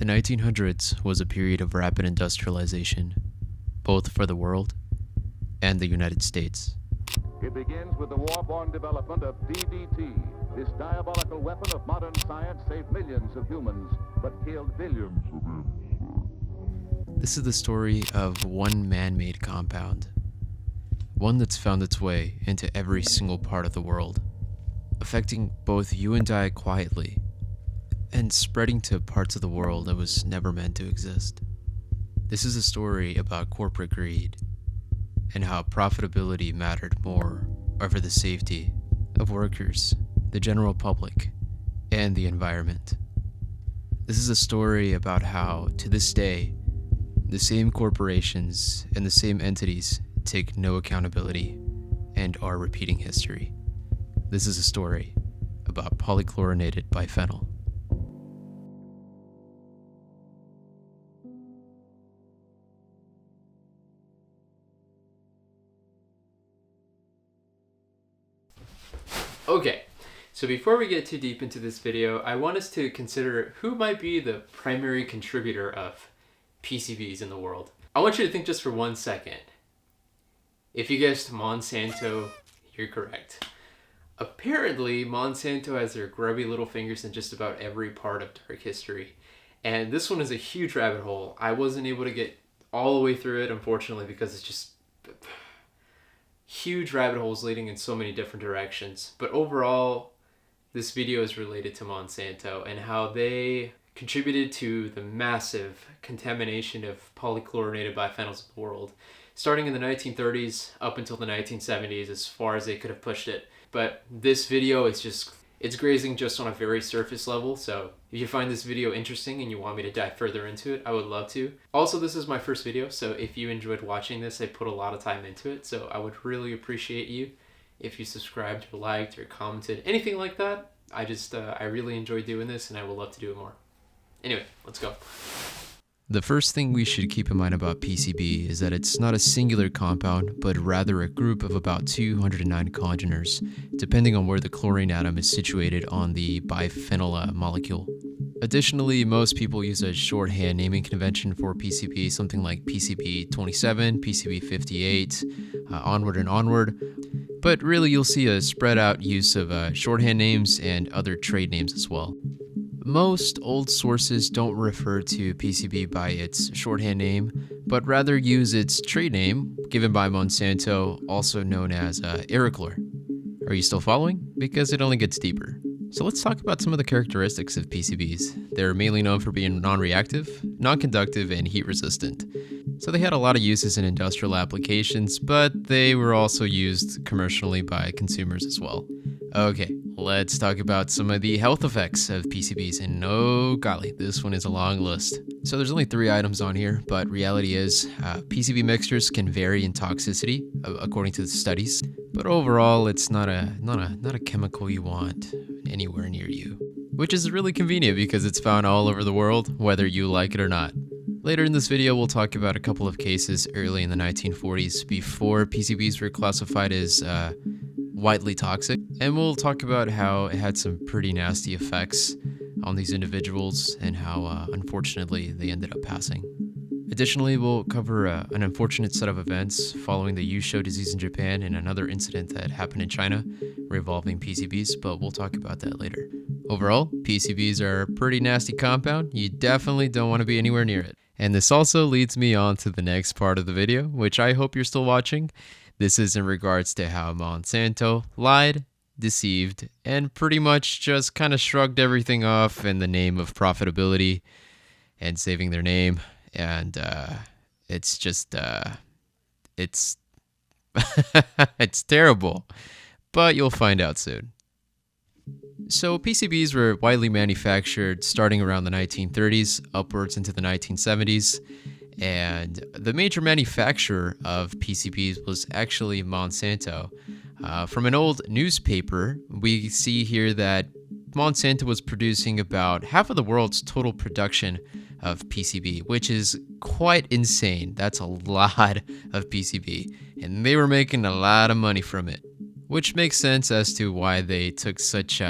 The 1900s was a period of rapid industrialization, both for the world and the United States. It begins with the war-born development of DDT. This diabolical weapon of modern science saved millions of humans, but killed billions of insects. This is the story of one man-made compound, one that's found its way into every single part of the world, affecting both you and I quietly, and spreading to parts of the world that was never meant to exist. This is a story about corporate greed and how profitability mattered more over the safety of workers, the general public, and the environment. This is a story about how, to this day, the same corporations and the same entities take no accountability and are repeating history. This is a story about polychlorinated biphenyl. Okay, so before we get too deep into this video, I want us to consider who might be the primary contributor of PCBs in the world. I want you to think just for 1 second. If you guessed Monsanto, you're correct. Apparently, Monsanto has their grubby little fingers in just about every part of dark history. And this one is a huge rabbit hole. I wasn't able to get all the way through it, unfortunately, because it's just huge rabbit holes leading in so many different directions. But overall, this video is related to Monsanto and how they contributed to the massive contamination of polychlorinated biphenyls in the world, starting in the 1930s up until the 1970s, as far as they could have pushed it. But this video is it's grazing just on a very surface level, so if you find this video interesting and you want me to dive further into it, I would love to. Also, this is my first video, so if you enjoyed watching this, I put a lot of time into it, so I would really appreciate you if you subscribed or liked or commented, anything like that. I really enjoy doing this and I would love to do it more. Anyway, let's go. The first thing we should keep in mind about PCB is that it's not a singular compound, but rather a group of about 209 congeners, depending on where the chlorine atom is situated on the biphenyl molecule. Additionally, most people use a shorthand naming convention for PCB, something like PCB 27, PCB 58, onward and onward. But really, you'll see a spread out use of shorthand names and other trade names as well. Most old sources don't refer to PCB by its shorthand name, but rather use its trade name, given by Monsanto, also known as Irichlor. Are you still following? Because it only gets deeper. So let's talk about some of the characteristics of PCBs. They're mainly known for being non-reactive, non-conductive, and heat-resistant. So they had a lot of uses in industrial applications, but they were also used commercially by consumers as well. Okay, let's talk about some of the health effects of PCBs, and oh golly, this one is a long list. So there's only 3 items on here, but reality is PCB mixtures can vary in toxicity according to the studies, but overall it's not a chemical you want anywhere near you, which is really convenient because it's found all over the world, whether you like it or not. Later in this video, we'll talk about a couple of cases early in the 1940s before PCBs were classified as widely toxic, and we'll talk about how it had some pretty nasty effects on these individuals and how unfortunately they ended up passing. Additionally, we'll cover an unfortunate set of events following the Yusho disease in Japan and another incident that happened in China revolving PCBs, but we'll talk about that later. Overall, PCBs are a pretty nasty compound. You definitely don't want to be anywhere near it. And this also leads me on to the next part of the video, which I hope you're still watching. This is in regards to how Monsanto lied, deceived, and pretty much just kind of shrugged everything off in the name of profitability and saving their name. And it's just, it's terrible, but you'll find out soon. So PCBs were widely manufactured starting around the 1930s, upwards into the 1970s. And the major manufacturer of PCBs was actually Monsanto. From an old newspaper, we see here that Monsanto was producing about half of the world's total production of PCB, which is quite insane. That's a lot of PCB, and they were making a lot of money from it. which makes sense as to why they took such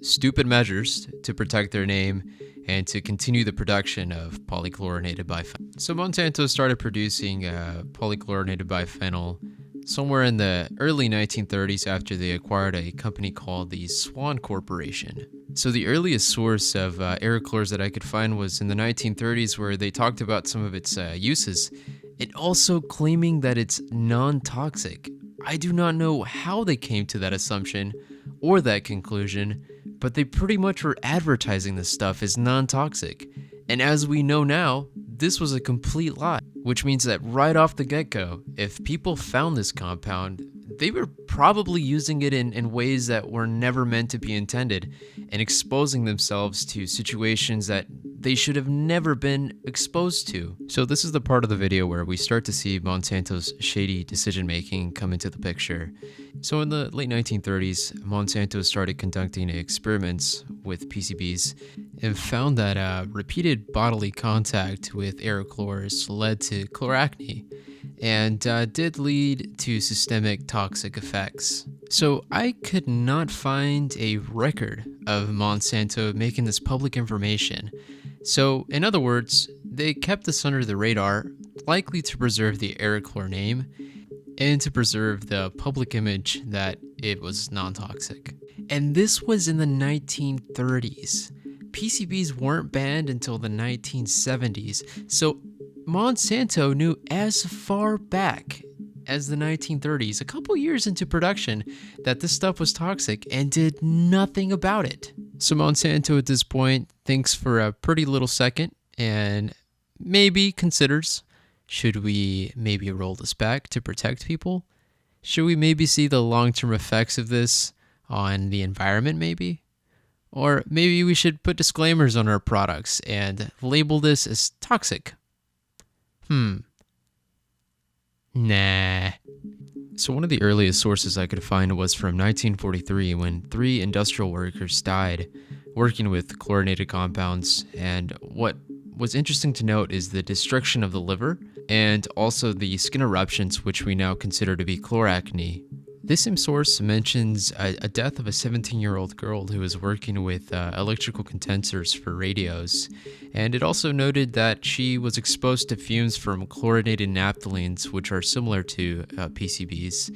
stupid measures to protect their name and to continue the production of polychlorinated biphenyl. So Monsanto started producing polychlorinated biphenyl somewhere in the early 1930s after they acquired a company called the Swan Corporation. So the earliest source of aerochlors that I could find was in the 1930s, where they talked about some of its uses, and also claiming that it's non-toxic. I do not know how they came to that assumption or that conclusion, but they pretty much were advertising this stuff as non-toxic. And as we know now, this was a complete lie, which means that right off the get-go, if people found this compound, they were probably using it in ways that were never meant to be intended and exposing themselves to situations that they should have never been exposed to. So this is the part of the video where we start to see Monsanto's shady decision-making come into the picture. So in the late 1930s, Monsanto started conducting experiments with PCBs and found that repeated bodily contact with aerochlors led to chloracne and did lead to systemic toxic effects. So I could not find a record of Monsanto making this public information. So in other words, they kept this under the radar, likely to preserve the aerochlor name and to preserve the public image that it was non-toxic. And this was in the 1930s. PCBs weren't banned until the 1970s, so Monsanto knew as far back as the 1930s, a couple years into production, that this stuff was toxic and did nothing about it. So Monsanto at this point thinks for a pretty little second and maybe considers, should we maybe roll this back to protect people? Should we maybe see the long-term effects of this on the environment maybe? Or maybe we should put disclaimers on our products and label this as toxic. Nah. So one of the earliest sources I could find was from 1943, when 3 industrial workers died working with chlorinated compounds. And what was interesting to note is the destruction of the liver and also the skin eruptions, which we now consider to be chloracne. This same source mentions a death of a 17-year-old girl who was working with electrical condensers for radios, and it also noted that she was exposed to fumes from chlorinated naphthalenes, which are similar to PCBs,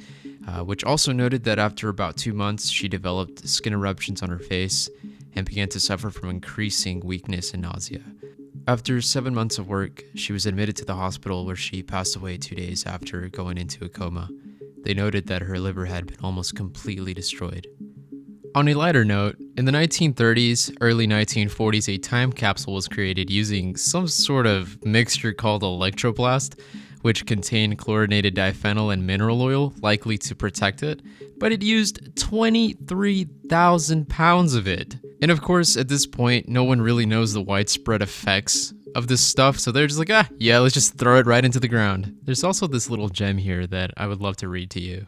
which also noted that after about 2 months she developed skin eruptions on her face and began to suffer from increasing weakness and nausea. After 7 months of work, she was admitted to the hospital, where she passed away 2 days after going into a coma. They noted that her liver had been almost completely destroyed. On a lighter note, in the 1930s, early 1940s, a time capsule was created using some sort of mixture called electroplast, which contained chlorinated diphenyl and mineral oil, likely to protect it, but it used 23,000 pounds of it. And of course, at this point, no one really knows the widespread effects of this stuff, so they're just like, yeah, let's just throw it right into the ground. There's also this little gem here that I would love to read to you.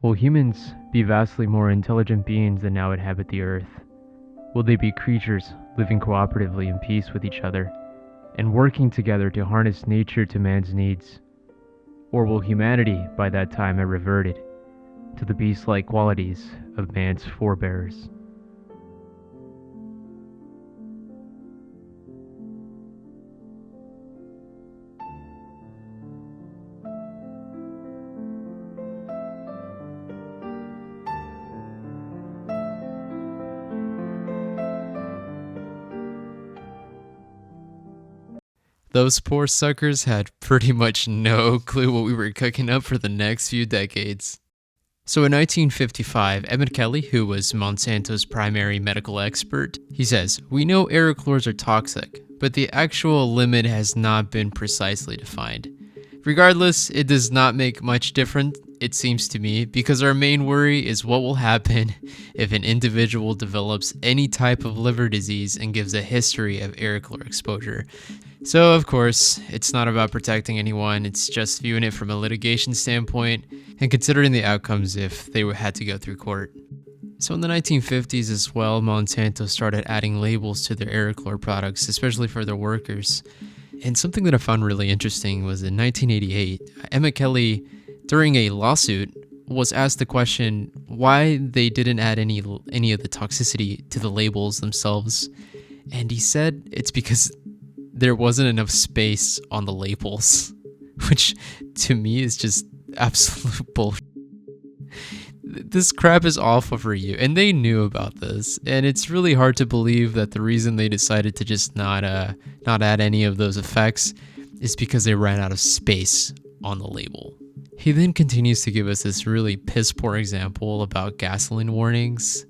Will humans be vastly more intelligent beings than now inhabit the earth? Will they be creatures living cooperatively in peace with each other and working together to harness nature to man's needs? Or will humanity by that time have reverted to the beast-like qualities of man's forebears? Those poor suckers had pretty much no clue what we were cooking up for the next few decades. So in 1955, Emmett Kelly, who was Monsanto's primary medical expert, he says, "We know aerochlors are toxic, but the actual limit has not been precisely defined. Regardless, it does not make much difference, it seems to me, because our main worry is what will happen if an individual develops any type of liver disease and gives a history of aerochlor exposure." So, of course, it's not about protecting anyone, it's just viewing it from a litigation standpoint and considering the outcomes if they had to go through court. So in the 1950s as well, Monsanto started adding labels to their aerochlor products, especially for their workers. And something that I found really interesting was in 1988, Emmett Kelly, during a lawsuit, was asked the question why they didn't add any of the toxicity to the labels themselves, and he said it's because there wasn't enough space on the labels, which to me is just absolute bullshit. This crap is awful for you, and they knew about this, and it's really hard to believe that the reason they decided to just not add any of those effects is because they ran out of space on the label. He then continues to give us this really piss poor example about gasoline warnings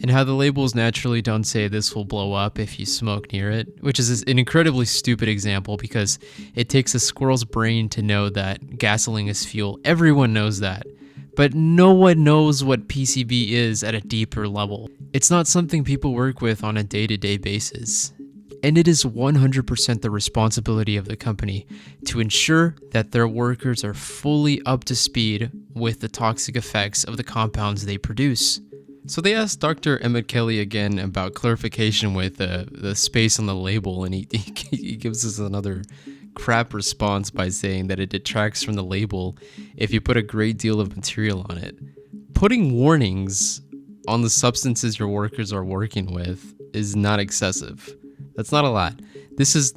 and how the labels naturally don't say this will blow up if you smoke near it, which is an incredibly stupid example because it takes a squirrel's brain to know that gasoline is fuel. Everyone knows that, but no one knows what PCB is at a deeper level. It's not something people work with on a day-to-day basis. And it is 100% the responsibility of the company to ensure that their workers are fully up to speed with the toxic effects of the compounds they produce. So they asked Dr. Emmett Kelly again about clarification with the space on the label, and he gives us another crap response by saying that it detracts from the label if you put a great deal of material on it. Putting warnings on the substances your workers are working with is not excessive. That's not a lot. This is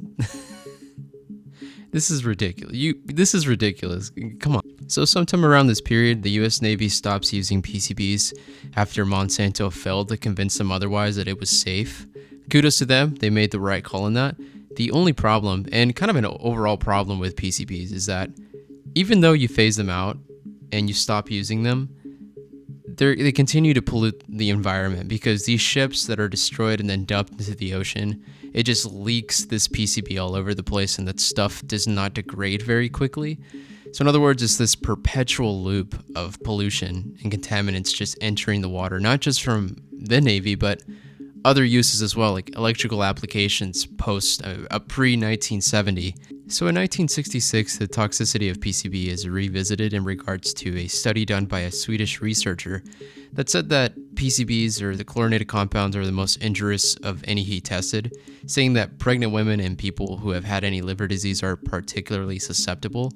ridiculous. This is ridiculous. Come on. So sometime around this period, the US Navy stops using PCBs after Monsanto failed to convince them otherwise that it was safe. Kudos to them. They made the right call in that. The only problem, and kind of an overall problem with PCBs, is that even though you phase them out and you stop using them, they continue to pollute the environment because these ships that are destroyed and then dumped into the ocean, it just leaks this PCB all over the place, and that stuff does not degrade very quickly. So in other words, it's this perpetual loop of pollution and contaminants just entering the water, not just from the Navy, but other uses as well, like electrical applications post pre-1970. So in 1966, the toxicity of PCB is revisited in regards to a study done by a Swedish researcher that said that PCBs, or the chlorinated compounds, are the most injurious of any he tested, saying that pregnant women and people who have had any liver disease are particularly susceptible.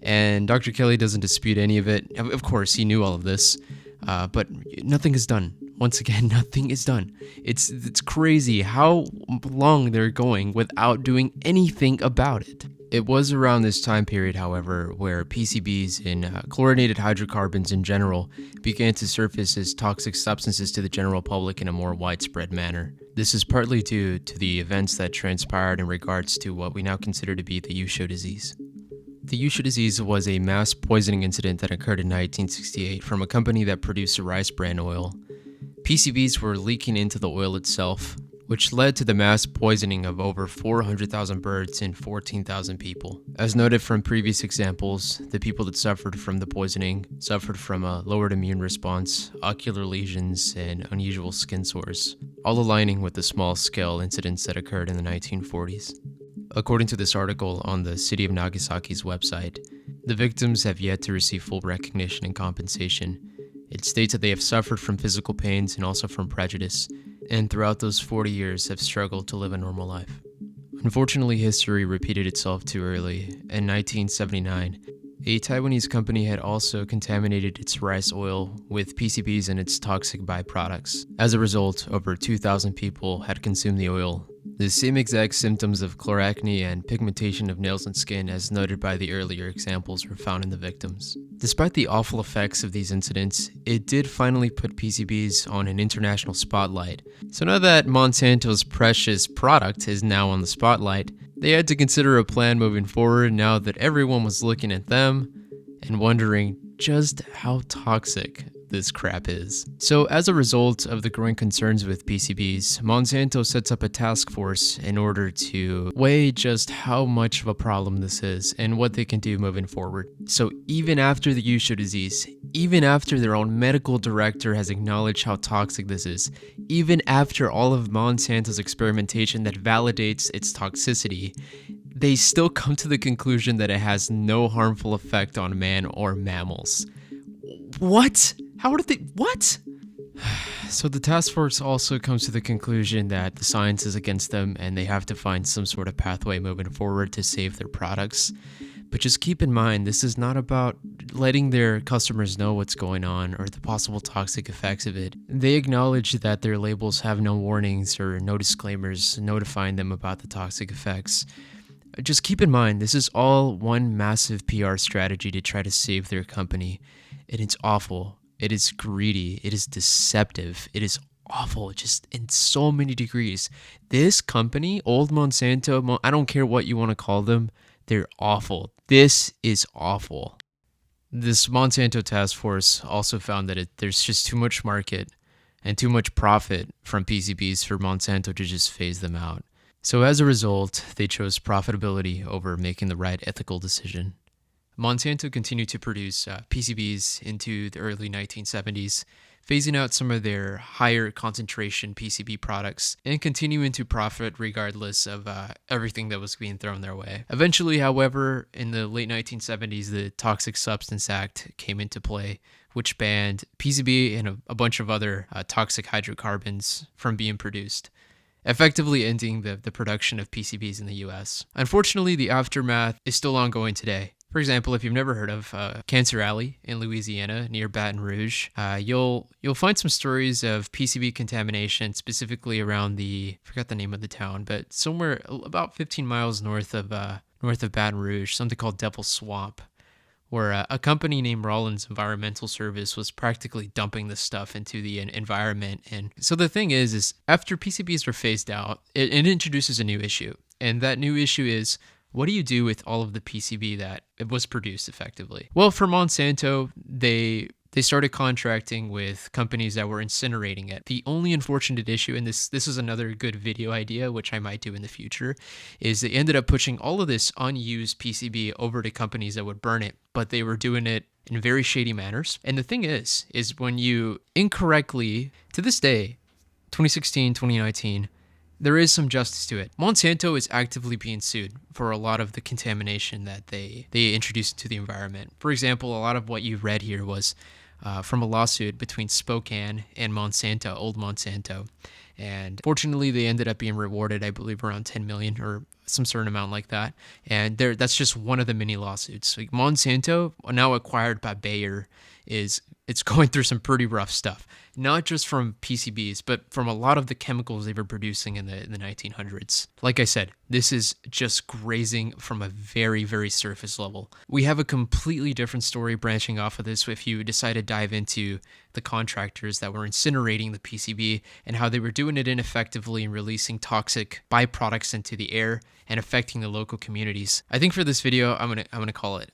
And Dr. Kelly doesn't dispute any of it. Of course, he knew all of this, but nothing is done. Once again, nothing is done. It's crazy how long they're going without doing anything about it. It was around this time period, however, where PCBs and chlorinated hydrocarbons in general began to surface as toxic substances to the general public in a more widespread manner. This is partly due to the events that transpired in regards to what we now consider to be the Usho disease. The Usho disease was a mass poisoning incident that occurred in 1968 from a company that produced a rice bran oil. PCBs were leaking into the oil itself, which led to the mass poisoning of over 400,000 birds and 14,000 people. As noted from previous examples, the people that suffered from the poisoning suffered from a lowered immune response, ocular lesions, and unusual skin sores, all aligning with the small-scale incidents that occurred in the 1940s. According to this article on the City of Nagasaki's website, the victims have yet to receive full recognition and compensation. It states that they have suffered from physical pains and also from prejudice, and throughout those 40 years have struggled to live a normal life. Unfortunately, history repeated itself too early. In 1979, a Taiwanese company had also contaminated its rice oil with PCBs and its toxic byproducts. As a result, over 2,000 people had consumed the oil. The same exact symptoms of chloracne and pigmentation of nails and skin as noted by the earlier examples were found in the victims. Despite the awful effects of these incidents, it did finally put PCBs on an international spotlight. So now that Monsanto's precious product is now on the spotlight, they had to consider a plan moving forward now that everyone was looking at them and wondering just how toxic this crap is. So as a result of the growing concerns with PCBs, Monsanto sets up a task force in order to weigh just how much of a problem this is and what they can do moving forward. So even after the Usho disease, even after their own medical director has acknowledged how toxic this is, even after all of Monsanto's experimentation that validates its toxicity, they still come to the conclusion that it has no harmful effect on man or mammals. What? How did they... What? So the task force also comes to the conclusion that the science is against them and they have to find some sort of pathway moving forward to save their products. But just keep in mind, this is not about letting their customers know what's going on or the possible toxic effects of it. They acknowledge that their labels have no warnings or no disclaimers notifying them about the toxic effects. Just keep in mind, this is all one massive PR strategy to try to save their company. And it's awful. It is greedy. It is deceptive. It is awful, just in so many degrees. This company, Old Monsanto, I don't care what you want to call them, they're awful. This is awful. This Monsanto task force also found that there's just too much market and too much profit from PCBs for Monsanto to just phase them out. So as a result, they chose profitability over making the right ethical decision. Monsanto continued to produce PCBs into the early 1970s, phasing out some of their higher concentration PCB products and continuing to profit regardless of everything that was being thrown their way. Eventually, however, in the late 1970s, the Toxic Substance Act came into play, which banned PCB and a bunch of other toxic hydrocarbons from being produced, effectively ending the production of PCBs in the US. Unfortunately, the aftermath is still ongoing today. For example, if you've never heard of Cancer Alley in Louisiana near Baton Rouge, you'll find some stories of PCB contamination, specifically around I forgot the name of the town, but somewhere about 15 miles north of Baton Rouge, something called Devil's Swamp, where a company named Rollins Environmental Service was practically dumping this stuff into the environment. And so the thing is after PCBs were phased out, it introduces a new issue, and that new issue is, what do you do with all of the PCB that was produced effectively? Well, for Monsanto, they started contracting with companies that were incinerating it. The only unfortunate issue, and this is another good video idea, which I might do in the future, is they ended up pushing all of this unused PCB over to companies that would burn it, but they were doing it in very shady manners. And the thing is when you incorrectly, to this day, 2016, 2019, there is some justice to it. Monsanto is actively being sued for a lot of the contamination that they introduced into the environment. For example, a lot of what you read here was from a lawsuit between Spokane and Monsanto, Old Monsanto. And fortunately, they ended up being rewarded, I believe, around $10 million or some certain amount like that. And that's just one of the many lawsuits. Like Monsanto, now acquired by Bayer, it's going through some pretty rough stuff, not just from PCBs, but from a lot of the chemicals they were producing in the 1900s. Like I said, this is just grazing from a very, very surface level. We have a completely different story branching off of this if you decide to dive into the contractors that were incinerating the PCB and how they were doing it ineffectively and releasing toxic byproducts into the air and affecting the local communities. I think for this video, I'm gonna call it.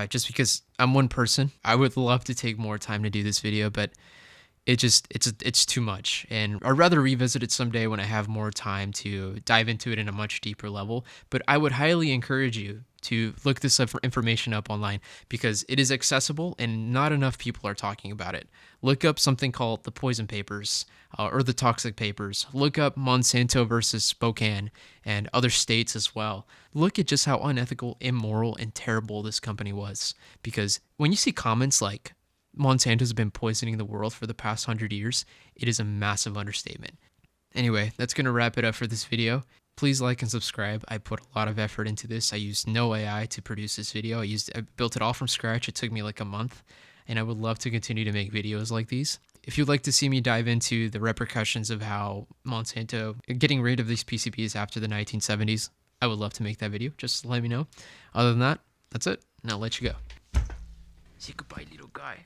Just because I'm one person, I would love to take more time to do this video, but it's too much. And I'd rather revisit it someday when I have more time to dive into it in a much deeper level. But I would highly encourage you to look this information up online because it is accessible and not enough people are talking about it. Look up something called the Poison Papers or the Toxic Papers. Look up Monsanto versus Spokane and other states as well. Look at just how unethical, immoral, and terrible this company was. Because when you see comments like, Monsanto's been poisoning the world for the past 100 years, it is a massive understatement. Anyway, that's going to wrap it up for this video. Please like and subscribe. I put a lot of effort into this. I used no AI to produce this video. I built it all from scratch. It took me like a month, and I would love to continue to make videos like these. If you'd like to see me dive into the repercussions of how Monsanto getting rid of these PCBs after the 1970s, I would love to make that video. Just let me know. Other than that, that's it. Now I'll let you go. Say goodbye, little guy.